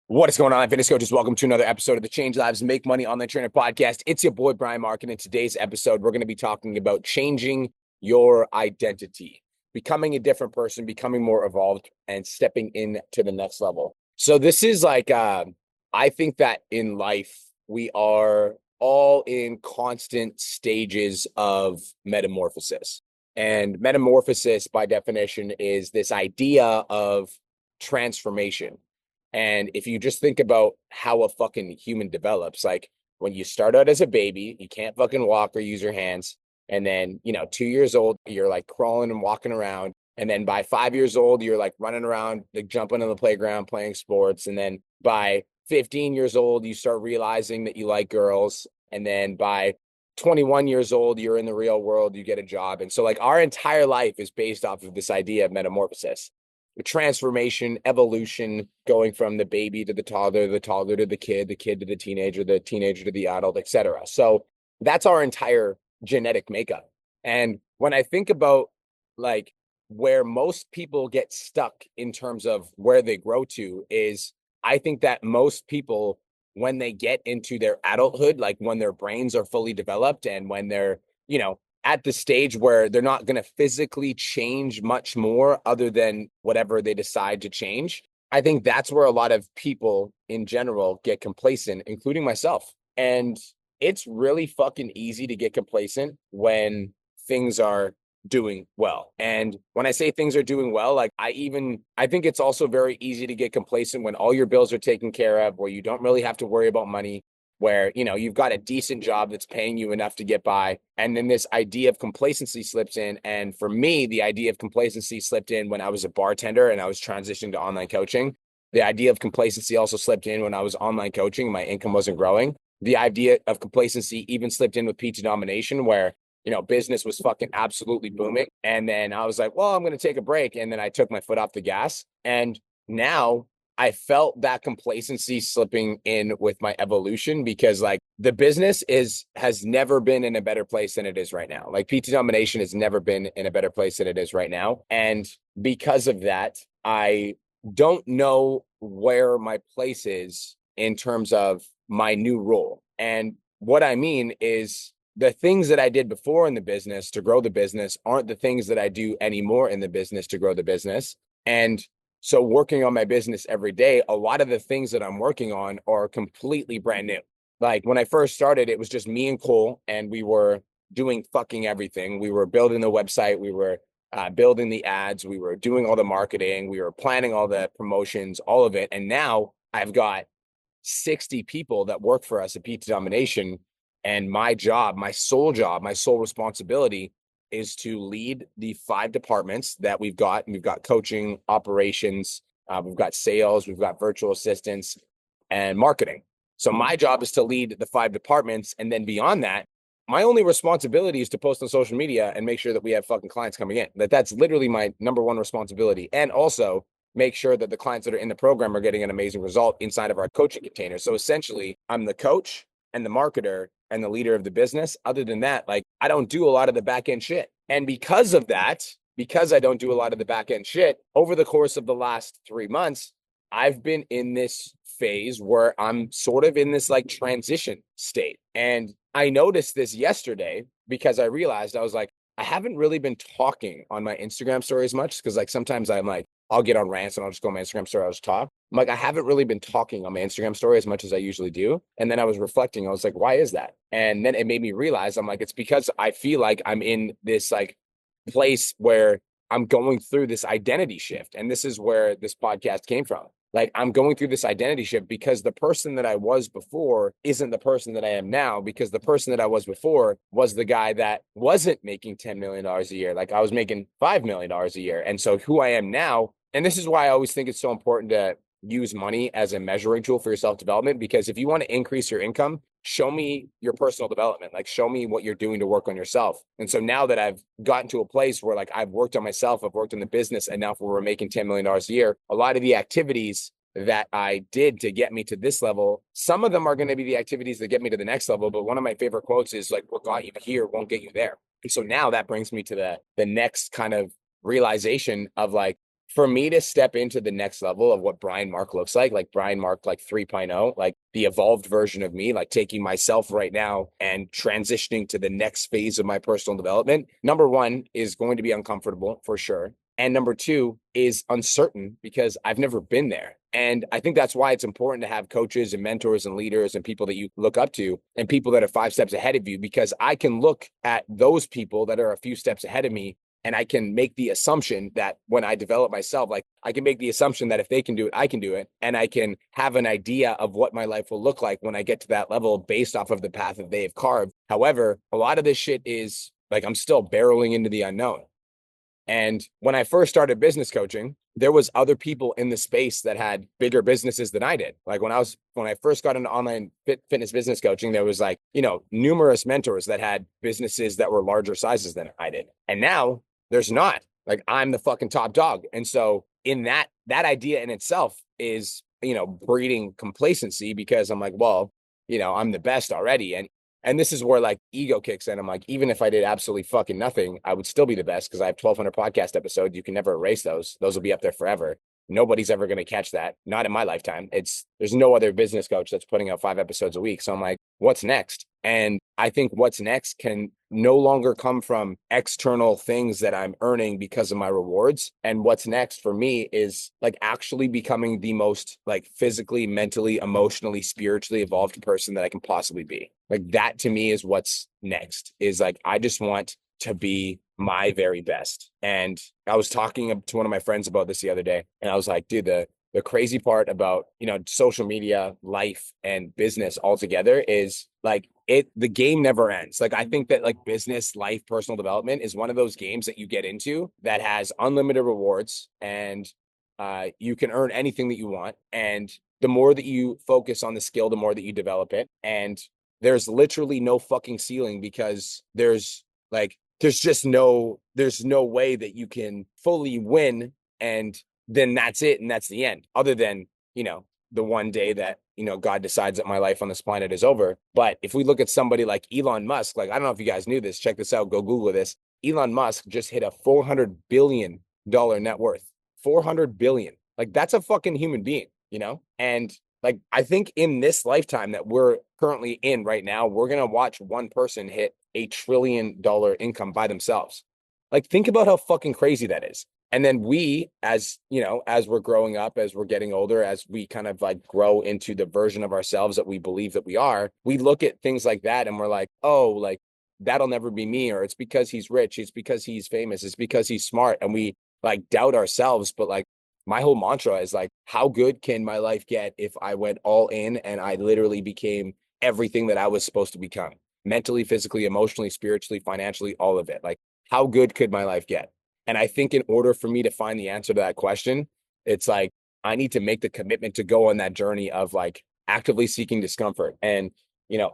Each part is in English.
What is going on, fitness coaches? Welcome to another episode of the Change Lives, Make Money Online Trainer podcast. It's your boy, Brian Mark, and in today's episode, we're going to be talking about changing your identity, becoming a different person, becoming more evolved, and stepping into the next level. So this is I think that in life, we are all in constant stages of metamorphosis. And metamorphosis, by definition, is this idea of transformation. And if you just think about how a fucking human develops, like when you start out as a baby, you can't fucking walk or use your hands. And then, 2 years old, you're like crawling and walking around. And then by 5 years old, you're like running around, like jumping on the playground, playing sports. And then by 15 years old, you start realizing that you like girls. And then by 21 years old, you're in the real world, you get a job. And so, like, our entire life is based off of this idea of metamorphosis, transformation, evolution, going from the baby to the toddler to the kid to the teenager to the adult, etc. So that's our entire genetic makeup. And when I think about like where most people get stuck in terms of where they grow to is I think that most people, when they get into their adulthood, like when their brains are fully developed and when they're, at the stage where they're not going to physically change much more other than whatever they decide to change. I think that's where a lot of people in general get complacent, including myself. And it's really fucking easy to get complacent when things are doing well. And when I say things are doing well, like I think it's also very easy to get complacent when all your bills are taken care of, where you don't really have to worry about money, where you've got a decent job that's paying you enough to get by, and then this idea of complacency slips in. And for me, the idea of complacency slipped in when I was a bartender and I was transitioning to online coaching. The idea of complacency also slipped in when I was online coaching, my income wasn't growing. The idea of complacency even slipped in with PT Domination, where business was fucking absolutely booming, and then I was like, well, I'm going to take a break, and then I took my foot off the gas. And now I felt that complacency slipping in with my evolution, because like the business has never been in a better place than it is right now. Like PT Domination has never been in a better place than it is right now. And because of that, I don't know where my place is in terms of my new role. And what I mean is the things that I did before in the business to grow the business aren't the things that I do anymore in the business to grow the business. And so working on my business every day, a lot of the things that I'm working on are completely brand new. Like when I first started, it was just me and Cole, and we were doing fucking everything. We were building the website. We were building the ads. We were doing all the marketing. We were planning all the promotions, all of it. And now I've got 60 people that work for us at PT Domination. And my job, my sole responsibility is to lead the 5 departments that we've got. And we've got coaching, operations, we've got sales, we've got virtual assistants, and marketing. So my job is to lead the 5 departments. And then beyond that, my only responsibility is to post on social media and make sure that we have fucking clients coming in. That's literally my number one responsibility. And also make sure that the clients that are in the program are getting an amazing result inside of our coaching container. So essentially, I'm the coach and the marketer and the leader of the business. Other than that, like I don't do a lot of the back end shit. And because of that, because I don't do a lot of the back end shit, over the course of the last 3 months, I've been in this phase where I'm sort of in this like transition state. And I noticed this yesterday because I realized I was like, I haven't really been talking on my Instagram story as much, because like sometimes I'm like, I'll get on rants and I'll just go on my Instagram story, I'll just talk. I'm like, I haven't really been talking on my Instagram story as much as I usually do. And then I was reflecting, I was like, why is that? And then it made me realize, I'm like, it's because I feel like I'm in this like place where I'm going through this identity shift. And this is where this podcast came from. Like I'm going through this identity shift because the person that I was before isn't the person that I am now, because the person that I was before was the guy that wasn't making $10 million a year. Like I was making $5 million a year. And so who I am now, and this is why I always think it's so important to use money as a measuring tool for your self-development, because if you want to increase your income, show me your personal development, like show me what you're doing to work on yourself. And so now that I've gotten to a place where like I've worked on myself, I've worked on the business, and now we're making $10 million a year, a lot of the activities that I did to get me to this level, some of them are going to be the activities that get me to the next level. But one of my favorite quotes is like, what got you here won't get you there. And so now that brings me to the next kind of realization of like, for me to step into the next level of what Brian Mark looks like Brian Mark, like 3.0, like the evolved version of me, like taking myself right now and transitioning to the next phase of my personal development. Number one is going to be uncomfortable for sure. And number two is uncertain because I've never been there. And I think that's why it's important to have coaches and mentors and leaders and people that you look up to and people that are 5 steps ahead of you, because I can look at those people that are a few steps ahead of me and I can make the assumption that when I develop myself, like I can make the assumption that if they can do it, I can do it. And I can have an idea of what my life will look like when I get to that level based off of the path that they have carved. However, a lot of this shit is like, I'm still barreling into the unknown. And when I first started business coaching, there was other people in the space that had bigger businesses than I did. Like when I first got into online fitness business coaching, there was like, numerous mentors that had businesses that were larger sizes than I did. And now there's not. Like I'm the fucking top dog. And so in that idea in itself is, breeding complacency, because I'm like, well, I'm the best already. And this is where like ego kicks in. I'm like, even if I did absolutely fucking nothing, I would still be the best because I have 1,200 podcast episodes. You can never erase those. Those will be up there forever. Nobody's ever going to catch that. Not in my lifetime. There's no other business coach that's putting out 5 episodes a week. So I'm like, what's next? And I think what's next can no longer come from external things that I'm earning because of my rewards. And what's next for me is like actually becoming the most like physically, mentally, emotionally, spiritually evolved person that I can possibly be. Like that to me is what's next, is like, I just want to be my very best. And I was talking to one of my friends about this the other day, and I was like, dude, the crazy part about, social media, life, and business altogether is like the game never ends. Like I think that like business, life, personal development is one of those games that you get into that has unlimited rewards, and you can earn anything that you want. And the more that you focus on the skill, the more that you develop it. And there's literally no fucking ceiling, because there's no way that you can fully win, and then that's it, and that's the end, other than the one day that God decides that my life on this planet is over. But if we look at somebody like Elon Musk, like I don't know if you guys knew this, check this out, go Google this. Elon Musk just hit a $400 billion net worth. 400 billion. Like that's a fucking human being, and like, I think in this lifetime that we're currently in right now, we're going to watch one person hit $1 trillion income by themselves. Like, think about how fucking crazy that is. And then we, as as we're growing up, as we're getting older, as we kind of like grow into the version of ourselves that we believe that we are, we look at things like that and we're like, oh, like that'll never be me. Or it's because he's rich. It's because he's famous. It's because he's smart. And we like doubt ourselves. But like, my whole mantra is like, how good can my life get if I went all in and I literally became everything that I was supposed to become? Mentally, physically, emotionally, spiritually, financially, all of it. Like, how good could my life get? And I think in order for me to find the answer to that question, it's like, I need to make the commitment to go on that journey of like actively seeking discomfort and,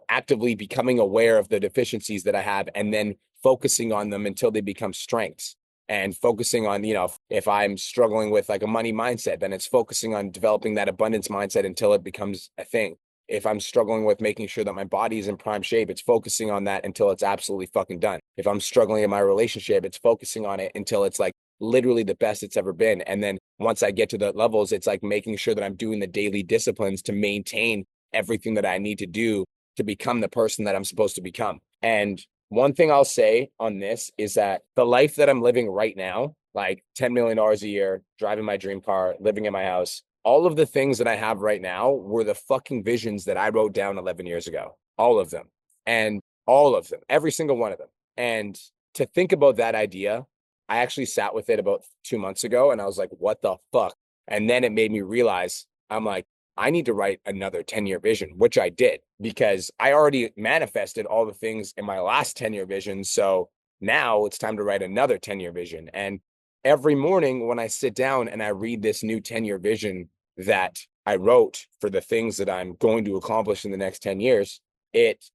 actively becoming aware of the deficiencies that I have, and then focusing on them until they become strengths. And focusing on, if I'm struggling with like a money mindset, then it's focusing on developing that abundance mindset until it becomes a thing. If I'm struggling with making sure that my body is in prime shape, it's focusing on that until it's absolutely fucking done. If I'm struggling in my relationship, it's focusing on it until it's like literally the best it's ever been. And then once I get to the levels, it's like making sure that I'm doing the daily disciplines to maintain everything that I need to do to become the person that I'm supposed to become. And one thing I'll say on this is that the life that I'm living right now, like $10 million a year, driving my dream car, living in my house, all of the things that I have right now were the fucking visions that I wrote down 11 years ago. All of them. And all of them, every single one of them. And to think about that idea, I actually sat with it about 2 months ago and I was like, what the fuck? And then it made me realize, I'm like, I need to write another 10-year vision, which I did, because I already manifested all the things in my last 10-year vision. So now it's time to write another 10-year vision. And every morning when I sit down and I read this new 10-year vision that I wrote for the things that I'm going to accomplish in the next 10 years, it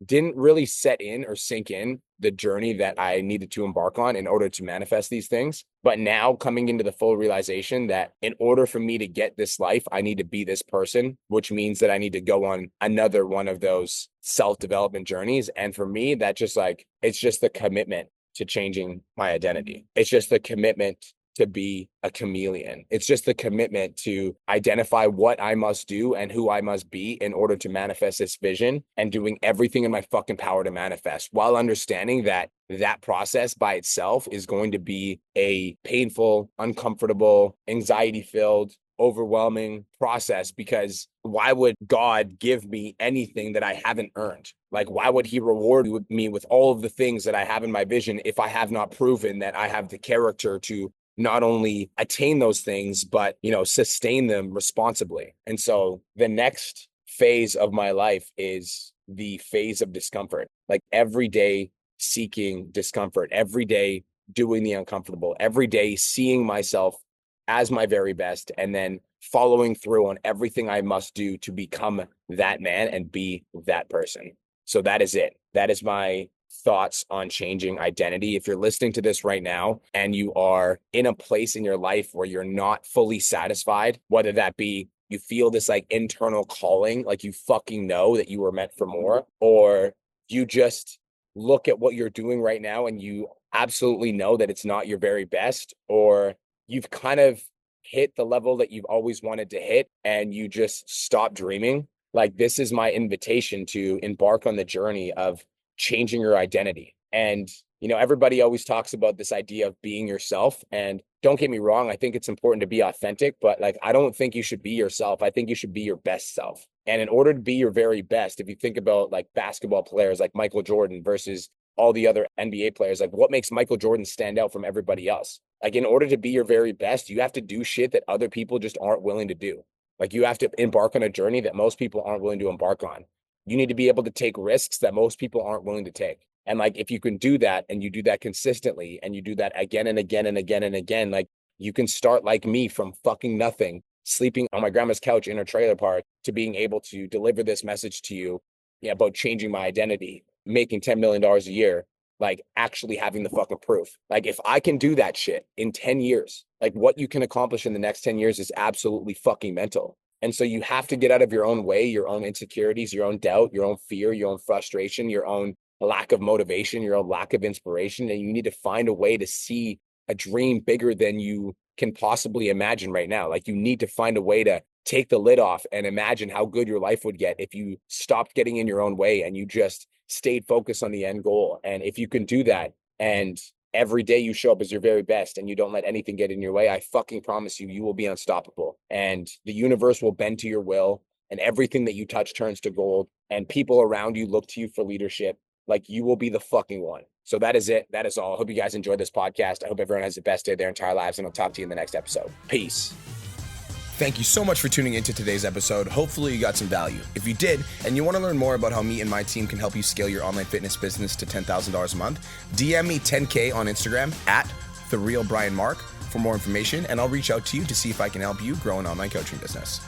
didn't really set in or sink in the journey that I needed to embark on in order to manifest these things. But now coming into the full realization that in order for me to get this life, I need to be this person, which means that I need to go on another one of those self-development journeys. And for me, that just like, it's just the commitment to changing my identity. It's just the commitment to be a chameleon. It's just the commitment to identify what I must do and who I must be in order to manifest this vision, and doing everything in my fucking power to manifest, while understanding that that process by itself is going to be a painful, uncomfortable, anxiety-filled, overwhelming process, because why would God give me anything that I haven't earned? Like, why would he reward me with all of the things that I have in my vision if I have not proven that I have the character to not only attain those things, but, sustain them responsibly? And so the next phase of my life is the phase of discomfort, like every day seeking discomfort, every day doing the uncomfortable, every day seeing myself as my very best, and then following through on everything I must do to become that man and be that person. So that is it. That is my thoughts on changing identity. If you're listening to this right now and you are in a place in your life where you're not fully satisfied, whether that be you feel this like internal calling, like you fucking know that you were meant for more, or you just look at what you're doing right now and you absolutely know that it's not your very best, or you've kind of hit the level that you've always wanted to hit and you just stop dreaming, like, this is my invitation to embark on the journey of changing your identity. And, everybody always talks about this idea of being yourself. And don't get me wrong, I think it's important to be authentic, but like, I don't think you should be yourself. I think you should be your best self. And in order to be your very best, if you think about like basketball players like Michael Jordan versus all the other NBA players, like, what makes Michael Jordan stand out from everybody else? Like, in order to be your very best, you have to do shit that other people just aren't willing to do. Like, you have to embark on a journey that most people aren't willing to embark on. You need to be able to take risks that most people aren't willing to take. And like, if you can do that and you do that consistently and you do that again and again and again and again, like, you can start like me from fucking nothing, sleeping on my grandma's couch in her trailer park, to being able to deliver this message to you, about changing my identity, making $10 million a year, like actually having the fucking proof. Like, if I can do that shit in 10 years, like what you can accomplish in the next 10 years is absolutely fucking mental. And so you have to get out of your own way, your own insecurities, your own doubt, your own fear, your own frustration, your own lack of motivation, your own lack of inspiration. And you need to find a way to see a dream bigger than you can possibly imagine right now. Like, you need to find a way to take the lid off and imagine how good your life would get if you stopped getting in your own way and you just stayed focused on the end goal. And if you can do that, and every day you show up as your very best and you don't let anything get in your way, I fucking promise you, you will be unstoppable. And the universe will bend to your will, and everything that you touch turns to gold, and people around you look to you for leadership. Like, you will be the fucking one. So that is it. That is all. I hope you guys enjoyed this podcast. I hope everyone has the best day of their entire lives, and I'll talk to you in the next episode. Peace. Thank you so much for tuning into today's episode. Hopefully you got some value. If you did, and you want to learn more about how me and my team can help you scale your online fitness business to $10,000 a month, DM me 10K on Instagram at TheRealBrianMark for more information, and I'll reach out to you to see if I can help you grow an online coaching business.